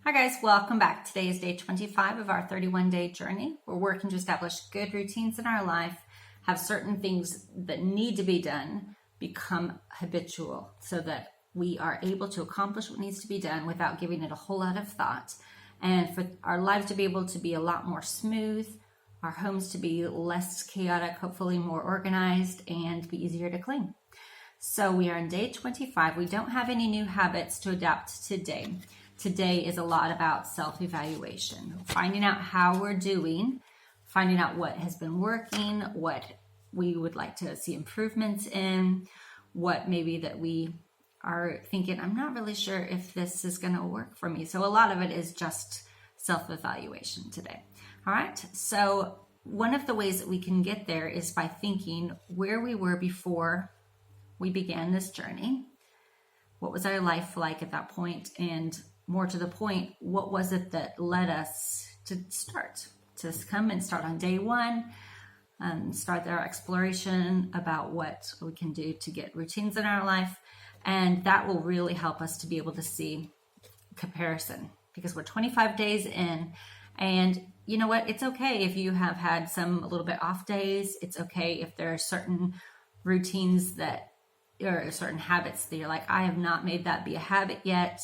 Hi guys, welcome back. Today is day 25 of our 31-day journey. We're working to establish good routines in our life, have certain things that need to be done become habitual so that we are able to accomplish what needs to be done without giving it a whole lot of thought. And for our lives to be able to be a lot more smooth, our homes to be less chaotic, hopefully more organized, and be easier to clean. So we are in day 25. We don't have any new habits to adapt today. Today is a lot about self-evaluation, finding out how we're doing, finding out what has been working, what we would like to see improvements in, what maybe that we are thinking, I'm not really sure if this is going to work for me. So a lot of it is just self-evaluation today. All right. So one of the ways that we can get there is by thinking where we were before we began this journey. What was our life like at that point? And more to the point, what was it that led us to come and start on day one, start our exploration about what we can do to get routines in our life. And that will really help us to be able to see comparison, because we're 25 days in, and you know what? It's okay if you have had some a little bit off days. It's okay if there are certain routines that, or certain habits that you're like, I have not made that be a habit yet.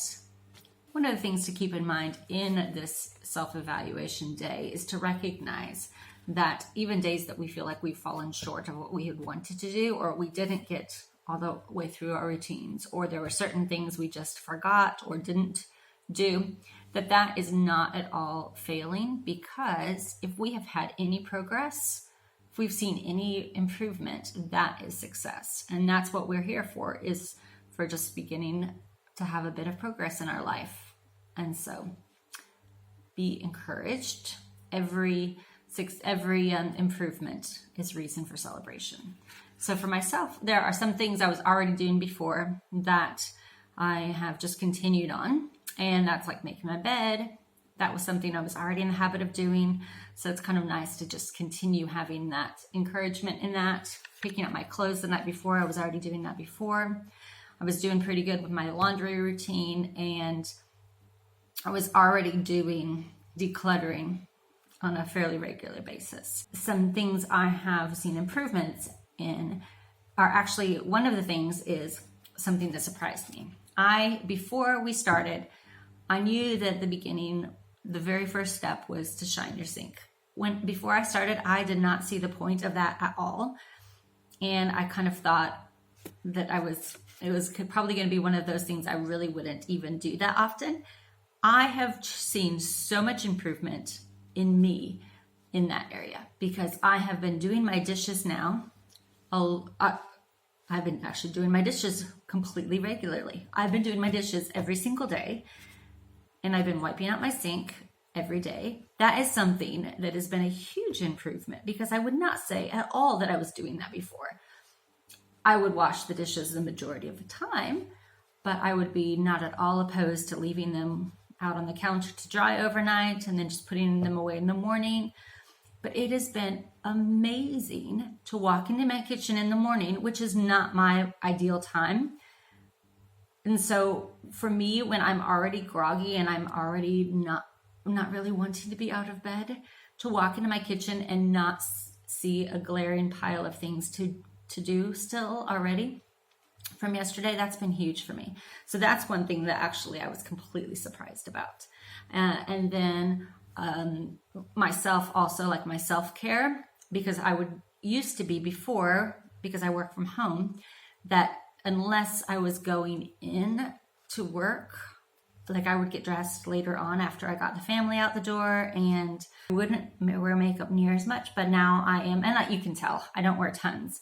One of the things to keep in mind in this self-evaluation day is to recognize that even days that we feel like we've fallen short of what we had wanted to do, or we didn't get all the way through our routines, or there were certain things we just forgot or didn't do, that is not at all failing, because if we have had any progress, if we've seen any improvement, that is success. And that's what we're here for, is for just beginning to have a bit of progress in our life. And so be encouraged. Every improvement is reason for celebration. So for myself, there are some things I was already doing before that I have just continued on. And that's like making my bed. That was something I was already in the habit of doing. So it's kind of nice to just continue having that encouragement in that. Picking up my clothes the night before, I was already doing that before. I was doing pretty good with my laundry routine, and I was already doing decluttering on a fairly regular basis. Some things I have seen improvements in are actually, one of the things is something that surprised me. Before we started, I knew that at the beginning, the very first step was to shine your sink. Before I started, I did not see the point of that at all. And I kind of thought that it was probably going to be one of those things I really wouldn't even do that often. I have seen so much improvement in me in that area, because I have been doing my dishes now. I've been actually doing my dishes completely regularly. I've been doing my dishes every single day, and I've been wiping out my sink every day. That is something that has been a huge improvement, because I would not say at all that I was doing that before. I would wash the dishes the majority of the time, but I would be not at all opposed to leaving them out on the counter to dry overnight and then just putting them away in the morning. But it has been amazing to walk into my kitchen in the morning, which is not my ideal time. And so for me, when I'm already groggy and I'm already not really wanting to be out of bed, to walk into my kitchen and not see a glaring pile of things to do still already from yesterday, that's been huge for me. So that's one thing that actually I was completely surprised about. And then myself also, like my self-care, because I used to be before, because I work from home, that unless I was going in to work, like I would get dressed later on after I got the family out the door, and I wouldn't wear makeup near as much. But now I am, and you can tell, I don't wear tons,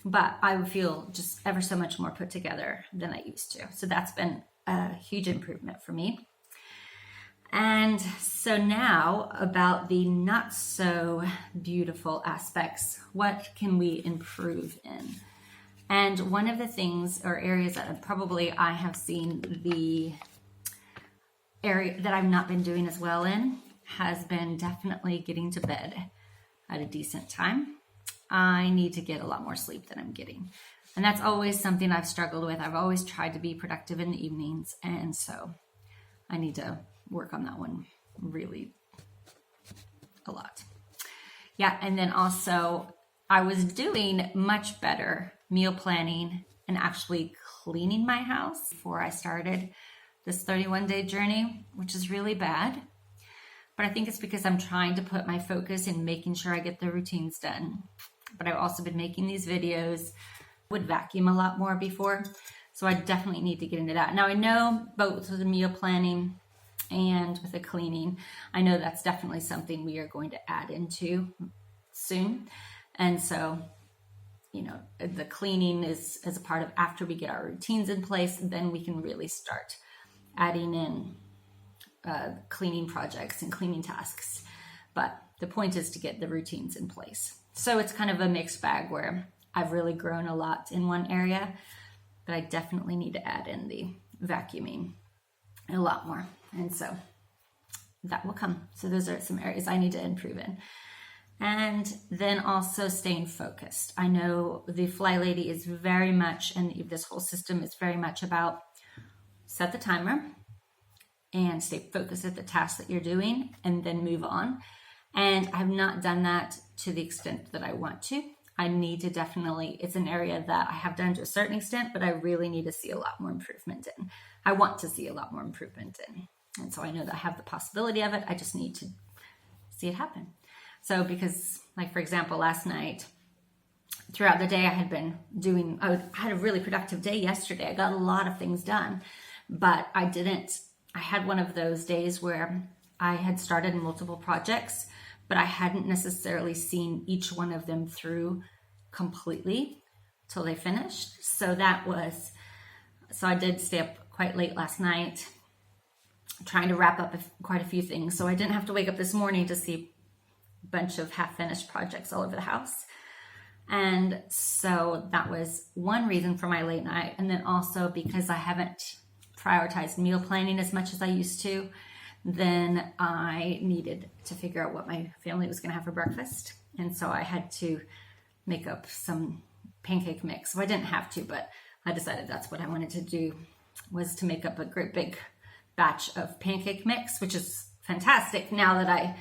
but I would feel just ever so much more put together than I used to. So that's been a huge improvement for me. And so now about the not so beautiful aspects, what can we improve in? And one of the things or areas that I have seen the area that I've not been doing as well in has been definitely getting to bed at a decent time. I need to get a lot more sleep than I'm getting. And that's always something I've struggled with. I've always tried to be productive in the evenings. And so I need to work on that one really a lot. Yeah, and then also I was doing much better meal planning and actually cleaning my house before I started this 31-day journey, which is really bad. But I think it's because I'm trying to put my focus in making sure I get the routines done. But I've also been making these videos. Would vacuum a lot more before, so I definitely need to get into that. Now I know both with the meal planning and with the cleaning, I know that's definitely something we are going to add into soon. And so, you know, the cleaning is as a part of after we get our routines in place, then we can really start adding in cleaning projects and cleaning tasks. But the point is to get the routines in place. So it's kind of a mixed bag where I've really grown a lot in one area, but I definitely need to add in the vacuuming a lot more. And so that will come. So those are some areas I need to improve in. And then also staying focused. I know the Fly Lady is very much, and this whole system is very much about set the timer and stay focused at the task that you're doing and then move on. And I've not done that to the extent that I want to. I need to definitely, it's an area that I have done to a certain extent, but I really need to see a lot more improvement in. I want to see a lot more improvement in. And so I know that I have the possibility of it. I just need to see it happen. So because, like, for example, last night, throughout the day, I had a really productive day yesterday. I got a lot of things done, but I had one of those days where I had started multiple projects, but I hadn't necessarily seen each one of them through completely till they finished. So I did stay up quite late last night trying to wrap up quite a few things. So I didn't have to wake up this morning to see a bunch of half-finished projects all over the house. And so that was one reason for my late night. And then also because I haven't prioritized meal planning as much as I used to, then I needed to figure out what my family was going to have for breakfast. And so I had to make up some pancake mix. So I didn't have to, but I decided that's what I wanted to do, was to make up a great big batch of pancake mix, which is fantastic now that I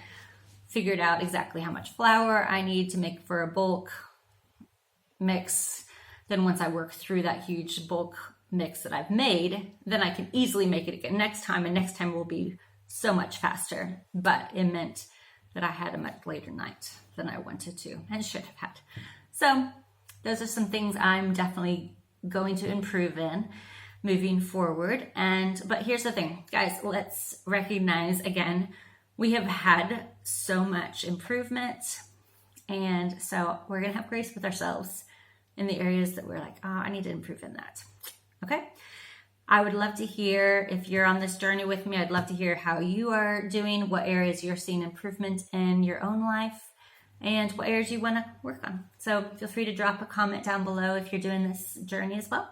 figured out exactly how much flour I need to make for a bulk mix. Then once I work through that huge bulk mix that I've made, then I can easily make it again next time, and next time will be so much faster. But it meant that I had a much later night than I wanted to and should have had. So those are some things I'm definitely going to improve in moving forward. But here's the thing, guys, let's recognize again, we have had so much improvement. And so we're going to have grace with ourselves in the areas that we're like, oh, I need to improve in that. Okay. I would love to hear, if you're on this journey with me, I'd love to hear how you are doing, what areas you're seeing improvement in your own life, and what areas you want to work on. So feel free to drop a comment down below if you're doing this journey as well.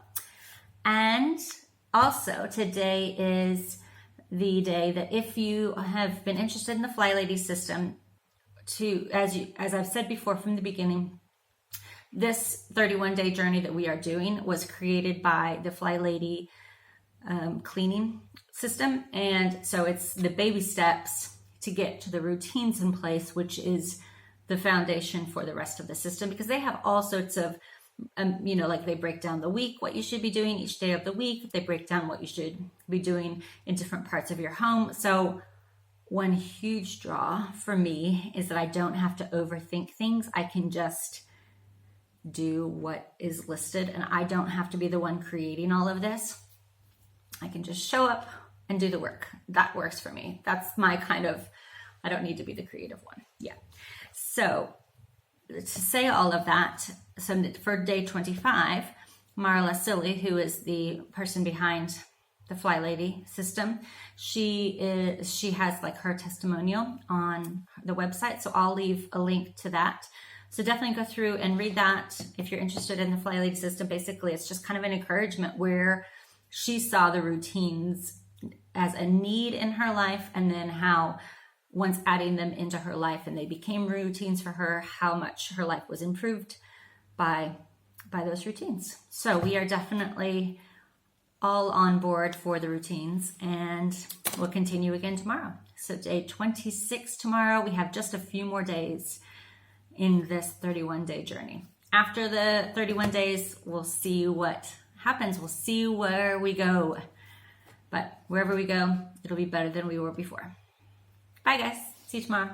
And also today is the day that if you have been interested in the Fly Lady system, as I've said before from the beginning, this 31-day journey that we are doing was created by the Fly Lady cleaning system. And so it's the baby steps to get to the routines in place, which is the foundation for the rest of the system, because they have all sorts of, like they break down the week, what you should be doing each day of the week. They break down what you should be doing in different parts of your home. So one huge draw for me is that I don't have to overthink things. I can just do what is listed, and I don't have to be the one creating all of this. I can just show up and do the work. That works for me. That's my kind of, I don't need to be the creative one. Yeah. So to say all of that, so for day 25, Marla Silly, who is the person behind the Fly Lady system, she has like her testimonial on the website. So I'll leave a link to that. So definitely go through and read that if you're interested in the Fly Lady system. Basically, it's just kind of an encouragement where she saw the routines as a need in her life, and then how once adding them into her life and they became routines for her, how much her life was improved by those routines. So we are definitely all on board for the routines, and we'll continue again tomorrow. So day 26 tomorrow. We have just a few more days in this 31-day journey. After the 31 days, we'll see what happens. We'll see where we go. But wherever we go, it'll be better than we were before. Bye, guys. See you tomorrow.